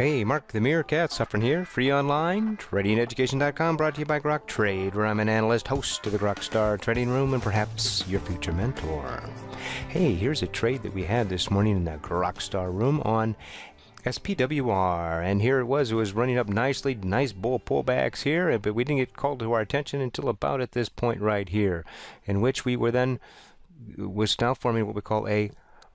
Hey, Mark the Meerkat Suffering here, free online, tradingeducation.com, brought to you by Grok Trade, where I'm an analyst, host of the GrokStar Trading Room, and perhaps your future mentor. Hey, here's a trade that we had this morning in the GrokStar Room on SPWR, and here it was running up nicely, nice bull pullbacks here, but we didn't get called to our attention until about at this point right here, in which we were then, was now forming what we call a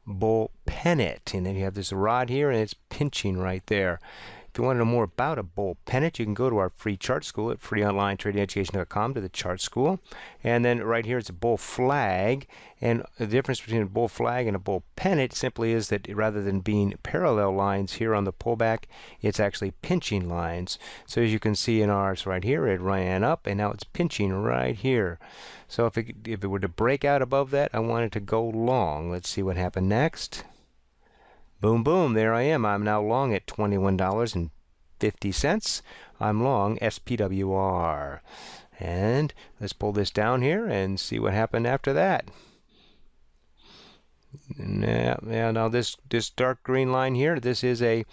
bull pennet, and then you have this rod here and it's pinching right there. If you want to know more about a bull pennet, you can go to our free chart school at freeonlinetradingeducation.com to the chart school, and then right here it's a bull flag. And the difference between a bull flag and a bull pennet simply is that rather than being parallel lines here on the pullback, it's actually pinching lines. So as you can see in ours right here, it ran up and now it's pinching right here. So if it were to break out above that, I want it to go long. Let's see what happened next. Boom, boom, there I am. I'm now long at $21.50. I'm long SPWR. And let's pull this down here and see what happened after that. Now this dark green line here, this is a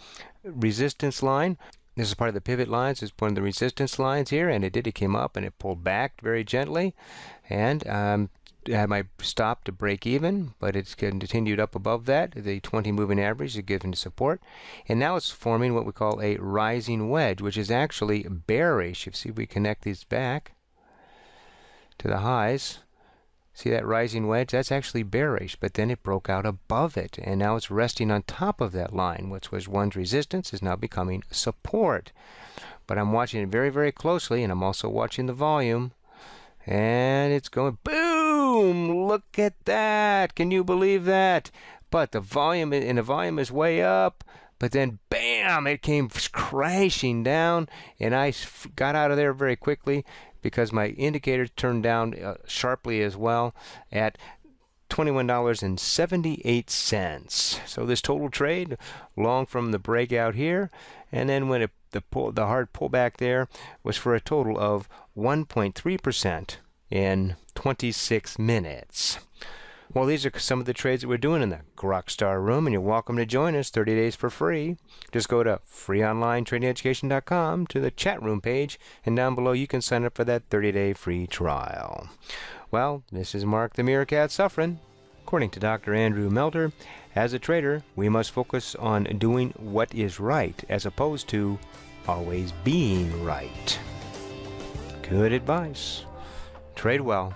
resistance line. This is part of the pivot lines. It's one of the resistance lines here, and it came up and it pulled back very gently. And I had my stop to break even, but it's continued up above that. The 20 moving average is given support, and now it's forming what we call a rising wedge, which is actually bearish. If you see, if we connect these back to the highs, see that rising wedge? That's actually bearish, but then it broke out above it, and now it's resting on top of that line, which was one's resistance, is now becoming support. But I'm watching it very, very closely, and I'm also watching the volume, and it's going boom! Look at that! Can you believe that? But the volume is way up, but then bam! It came crashing down, and I got out of there very quickly because my indicator turned down sharply as well at $21.78. So this total trade, long from the breakout here, and then when the hard pullback there was for a total of 1.3% in 26 minutes. Well, these are some of the trades that we're doing in the GrokStar Room, and you're welcome to join us 30 days for free. Just go to freeonlinetradingeducation.com to the chat room page, and down below you can sign up for that 30-day free trial. Well, this is Mark the Meerkat Suffering. According to Dr. Andrew Melter, as a trader, we must focus on doing what is right as opposed to always being right. Good advice. Trade well.